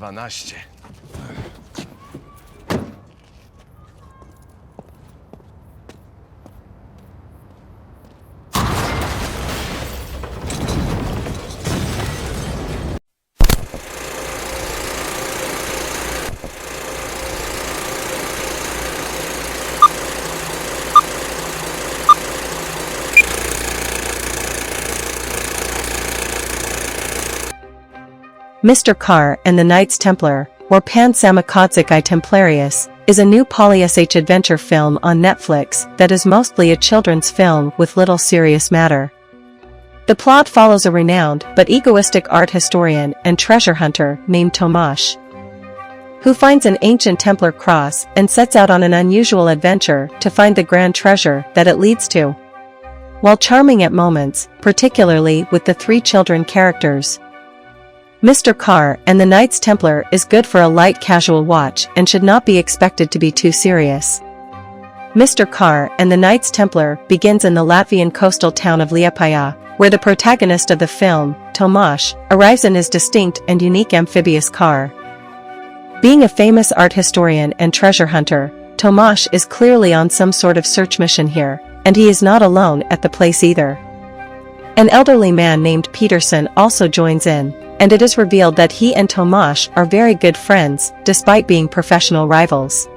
12. Mr. Carr and the Knights Templar, or Pan Samochodzik I Templarius, is a new poly-sh adventure film on Netflix that is mostly a children's film with little serious matter. The plot follows a renowned but egoistic art historian and treasure hunter named Tomasz, who finds an ancient Templar cross and sets out on an unusual adventure to find the grand treasure that it leads to. While charming at moments, particularly with the three children characters, Mr. Carr and the Knights Templar is good for a light casual watch and should not be expected to be too serious. Mr. Carr and the Knights Templar begins in the Latvian coastal town of Liepāja, where the protagonist of the film, Tomasz, arrives in his distinct and unique amphibious car. Being a famous art historian and treasure hunter, Tomasz is clearly on some sort of search mission here, and he is not alone at the place either. An elderly man named Peterson also joins in, and it is revealed that he and Tomasz are very good friends, despite being professional rivals.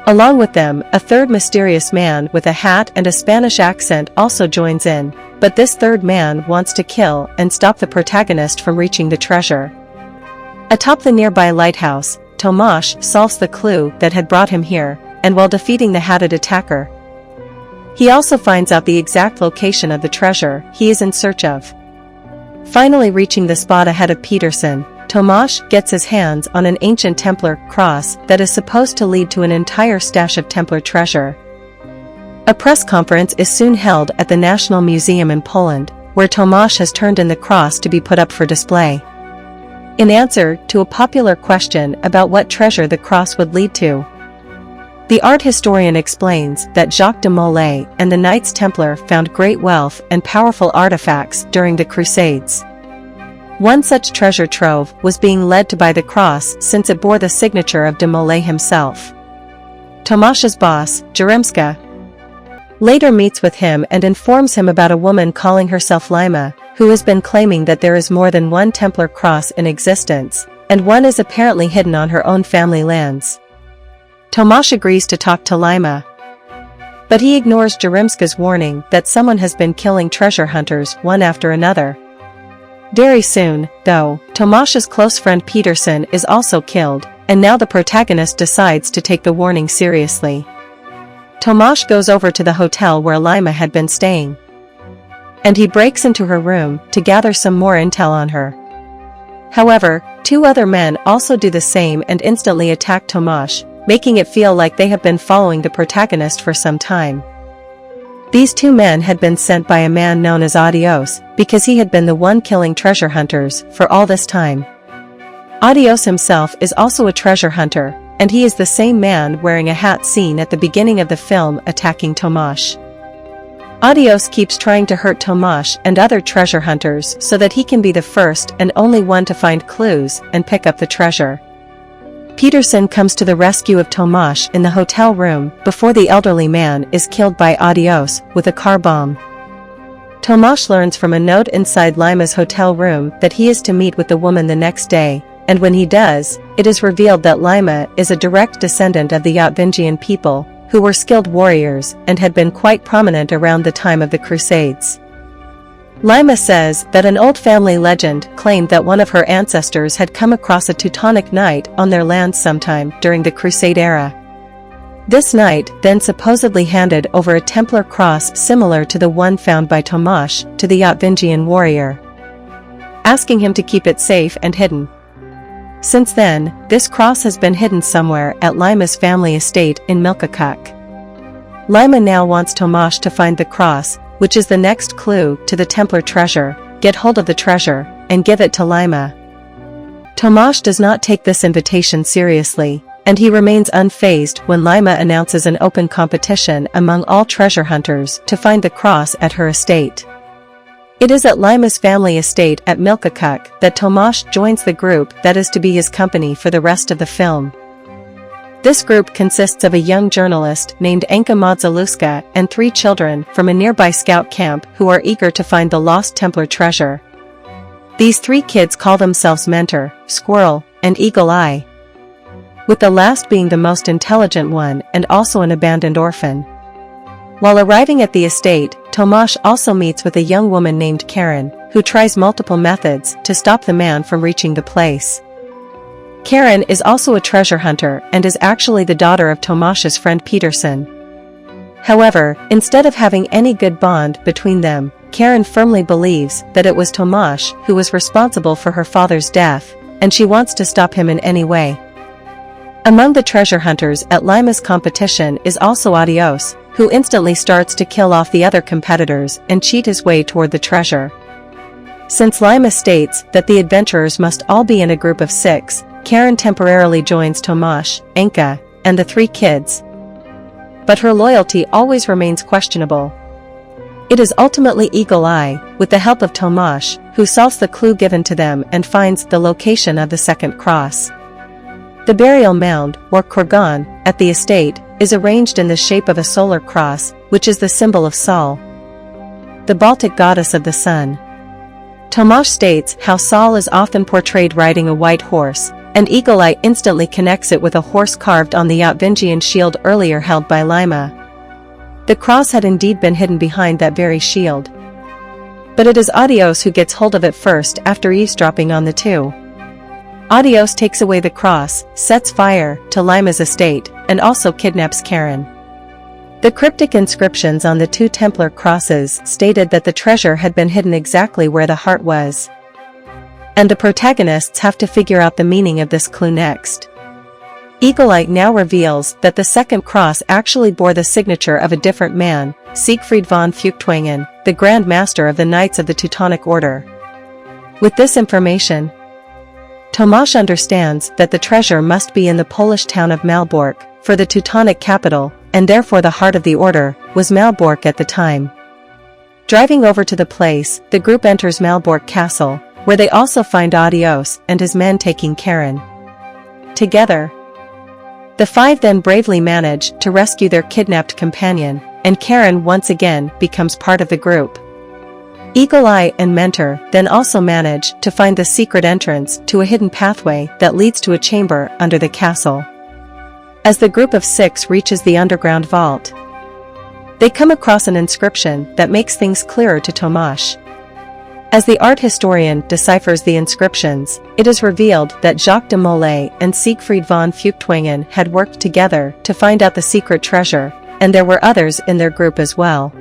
Along with them, a third mysterious man with a hat and a Spanish accent also joins in, but this third man wants to kill and stop the protagonist from reaching the treasure. Atop the nearby lighthouse, Tomasz solves the clue that had brought him here, and while defeating the hatted attacker, he also finds out the exact location of the treasure he is in search of. Finally reaching the spot ahead of Peterson, Tomasz gets his hands on an ancient Templar cross that is supposed to lead to an entire stash of Templar treasure. A press conference is soon held at the National Museum in Poland, where Tomasz has turned in the cross to be put up for display. In answer to a popular question about what treasure the cross would lead to, the art historian explains that Jacques de Molay and the Knights Templar found great wealth and powerful artifacts during the Crusades. One such treasure trove was being led to by the cross since it bore the signature of de Molay himself. Tomasz's boss, Dębska, later meets with him and informs him about a woman calling herself Lima, who has been claiming that there is more than one Templar cross in existence, and one is apparently hidden on her own family lands. Tomasz agrees to talk to Lima, but he ignores Dębska's warning that someone has been killing treasure hunters one after another. Very soon, though, Tomasz's close friend Peterson is also killed, and now the protagonist decides to take the warning seriously. Tomasz goes over to the hotel where Lima had been staying, and he breaks into her room to gather some more intel on her. However, two other men also do the same and instantly attack Tomasz, making it feel like they have been following the protagonist for some time. These two men had been sent by a man known as Adios, because he had been the one killing treasure hunters for all this time. Adios himself is also a treasure hunter, and he is the same man wearing a hat seen at the beginning of the film attacking Tomasz. Adios keeps trying to hurt Tomasz and other treasure hunters so that he can be the first and only one to find clues and pick up the treasure. Peterson comes to the rescue of Tomasz in the hotel room before the elderly man is killed by Adios with a car bomb. Tomasz learns from a note inside Lima's hotel room that he is to meet with the woman the next day, and when he does, it is revealed that Lima is a direct descendant of the Yatvingian people, who were skilled warriors and had been quite prominent around the time of the Crusades. Lima says that an old family legend claimed that one of her ancestors had come across a Teutonic knight on their lands sometime during the Crusade era. This knight then supposedly handed over a Templar cross similar to the one found by Tomasz to the Yatvingian warrior, asking him to keep it safe and hidden. Since then, this cross has been hidden somewhere at Lima's family estate in Milkakuk. Lima now wants Tomasz to find the cross, which is the next clue to the Templar treasure, get hold of the treasure, and give it to Lima. Tomasz does not take this invitation seriously, and he remains unfazed when Lima announces an open competition among all treasure hunters to find the cross at her estate. It is at Lima's family estate at Milkakuk that Tomasz joins the group that is to be his company for the rest of the film. This group consists of a young journalist named Anka Modzaluska and 3 children from a nearby scout camp who are eager to find the lost Templar treasure. These 3 kids call themselves Mentor, Squirrel, and Eagle Eye, with the last being the most intelligent one and also an abandoned orphan. While arriving at the estate, Tomasz also meets with a young woman named Karen, who tries multiple methods to stop the man from reaching the place. Karen is also a treasure hunter and is actually the daughter of Tomasz's friend Peterson. However, instead of having any good bond between them, Karen firmly believes that it was Tomasz who was responsible for her father's death, and she wants to stop him in any way. Among the treasure hunters at Lima's competition is also Adios, who instantly starts to kill off the other competitors and cheat his way toward the treasure. Since Lima states that the adventurers must all be in a group of 6, Karen temporarily joins Tomasz, Anka, and the 3 kids. But her loyalty always remains questionable. It is ultimately Eagle Eye, with the help of Tomasz, who solves the clue given to them and finds the location of the second cross. The burial mound, or kurgan, at the estate, is arranged in the shape of a solar cross, which is the symbol of Sol, the Baltic goddess of the sun. Tomasz states how Sol is often portrayed riding a white horse, and Eagle Eye instantly connects it with a horse carved on the Yatvingian shield earlier held by Lima. The cross had indeed been hidden behind that very shield. But it is Adios who gets hold of it first after eavesdropping on the 2. Adios takes away the cross, sets fire to Lima's estate, and also kidnaps Karen. The cryptic inscriptions on the 2 Templar crosses stated that the treasure had been hidden exactly where the heart was. And the protagonists have to figure out the meaning of this clue next. Eagle Eye now reveals that the second cross actually bore the signature of a different man, Siegfried von Feuchtwangen, the Grand Master of the Knights of the Teutonic Order. With this information, Tomasz understands that the treasure must be in the Polish town of Malbork, for the Teutonic capital, and therefore the heart of the order, was Malbork at the time. Driving over to the place, the group enters Malbork Castle, where they also find Adios and his men taking Karen. Together, the 5 then bravely manage to rescue their kidnapped companion, and Karen once again becomes part of the group. Eagle Eye and Mentor then also manage to find the secret entrance to a hidden pathway that leads to a chamber under the castle. As the group of 6 reaches the underground vault, they come across an inscription that makes things clearer to Tomasz. As the art historian deciphers the inscriptions, it is revealed that Jacques de Molay and Siegfried von Feuchtwangen had worked together to find out the secret treasure, and there were others in their group as well.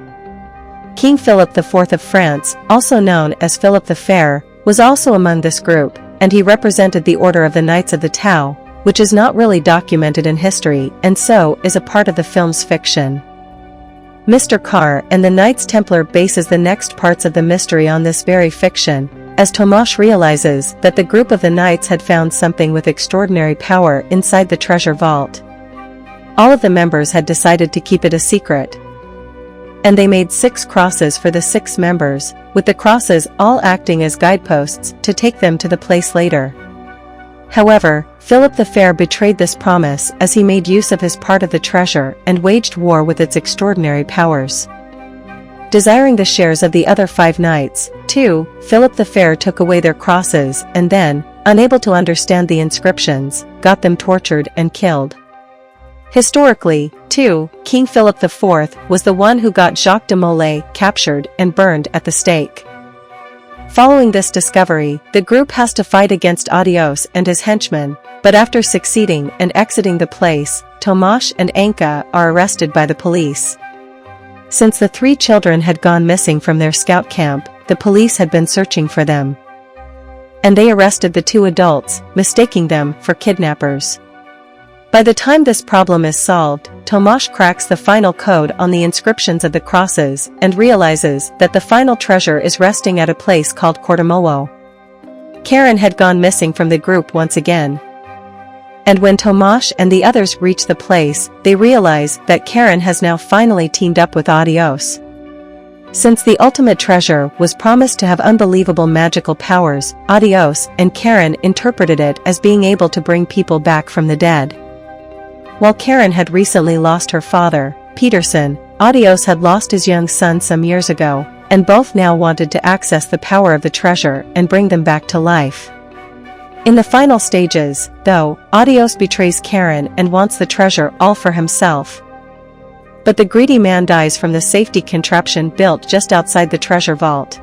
King Philip IV of France, also known as Philip the Fair, was also among this group, and he represented the Order of the Knights of the Tau, which is not really documented in history and so is a part of the film's fiction. Mr. Carr and the Knights Templar bases the next parts of the mystery on this very fiction, as Tomasz realizes that the group of the knights had found something with extraordinary power inside the treasure vault. All of the members had decided to keep it a secret, and they made 6 crosses for the 6 members, with the crosses all acting as guideposts to take them to the place later. However, Philip the Fair betrayed this promise as he made use of his part of the treasure and waged war with its extraordinary powers. Desiring the shares of the other 5 knights, too, Philip the Fair took away their crosses and then, unable to understand the inscriptions, got them tortured and killed. Historically, too, King Philip IV was the one who got Jacques de Molay captured and burned at the stake. Following this discovery, the group has to fight against Adios and his henchmen, but after succeeding and exiting the place, Tomasz and Anka are arrested by the police. Since the 3 children had gone missing from their scout camp, the police had been searching for them. And they arrested the 2 adults, mistaking them for kidnappers. By the time this problem is solved, Tomasz cracks the final code on the inscriptions of the crosses and realizes that the final treasure is resting at a place called Kortomowo. Karen had gone missing from the group once again. And when Tomasz and the others reach the place, they realize that Karen has now finally teamed up with Adios. Since the ultimate treasure was promised to have unbelievable magical powers, Adios and Karen interpreted it as being able to bring people back from the dead. While Karen had recently lost her father, Peterson, Adios had lost his young son some years ago, and both now wanted to access the power of the treasure and bring them back to life. In the final stages, though, Adios betrays Karen and wants the treasure all for himself. But the greedy man dies from the safety contraption built just outside the treasure vault.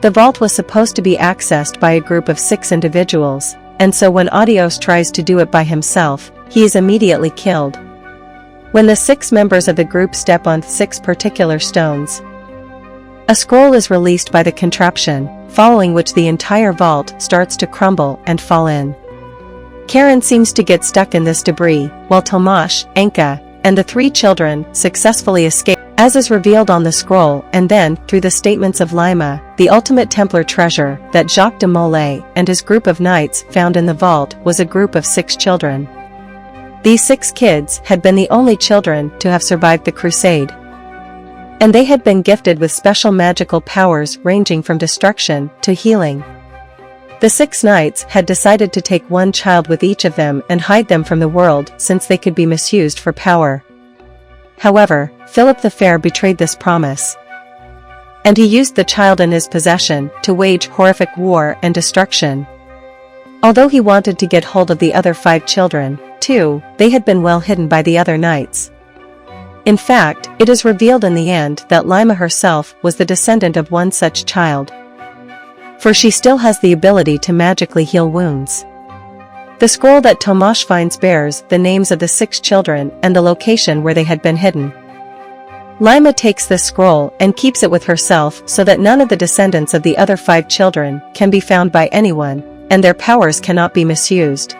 The vault was supposed to be accessed by a group of 6 individuals, and so when Adios tries to do it by himself, he is immediately killed. When the 6 members of the group step on 6 particular stones, a scroll is released by the contraption, following which the entire vault starts to crumble and fall in. Karen seems to get stuck in this debris, while Tomasz, Anka, and the 3 children successfully escape, as is revealed on the scroll and then, through the statements of Lima, the ultimate Templar treasure that Jacques de Molay and his group of knights found in the vault was a group of 6 children. These 6 kids had been the only children to have survived the crusade, and they had been gifted with special magical powers ranging from destruction to healing. The 6 knights had decided to take one child with each of them and hide them from the world since they could be misused for power. However, Philip the Fair betrayed this promise, and he used the child in his possession to wage horrific war and destruction. Although he wanted to get hold of the other 5 children, too, they had been well hidden by the other knights. In fact, it is revealed in the end that Lima herself was the descendant of one such child, for she still has the ability to magically heal wounds. The scroll that Tomasz finds bears the names of the 6 children and the location where they had been hidden. Lima takes this scroll and keeps it with herself so that none of the descendants of the other 5 children can be found by anyone, and their powers cannot be misused.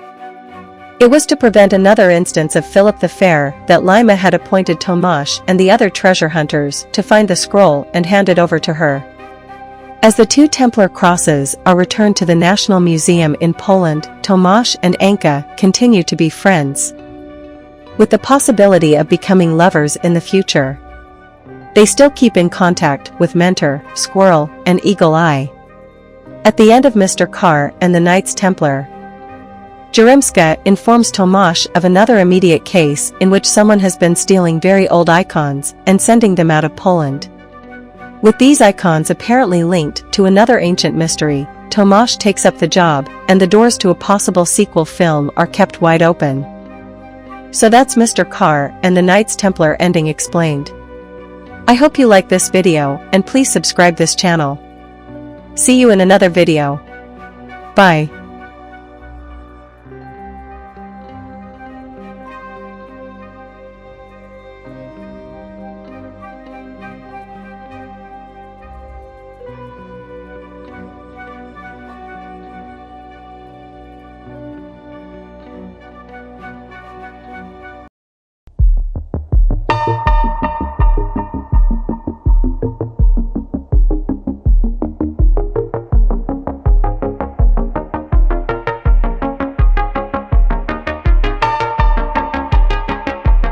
It was to prevent another instance of Philip the Fair that Lima had appointed Tomasz and the other treasure hunters to find the scroll and hand it over to her. As the 2 Templar crosses are returned to the National Museum in Poland, Tomasz and Anka continue to be friends, with the possibility of becoming lovers in the future. They still keep in contact with Mentor, Squirrel, and Eagle Eye. At the end of Mr. Carr and the Knights Templar, Dębska informs Tomasz of another immediate case in which someone has been stealing very old icons and sending them out of Poland. With these icons apparently linked to another ancient mystery, Tomasz takes up the job, and the doors to a possible sequel film are kept wide open. So that's Mr. Carr and the Knights Templar ending explained. I hope you like this video, and please subscribe this channel. See you in another video. Bye.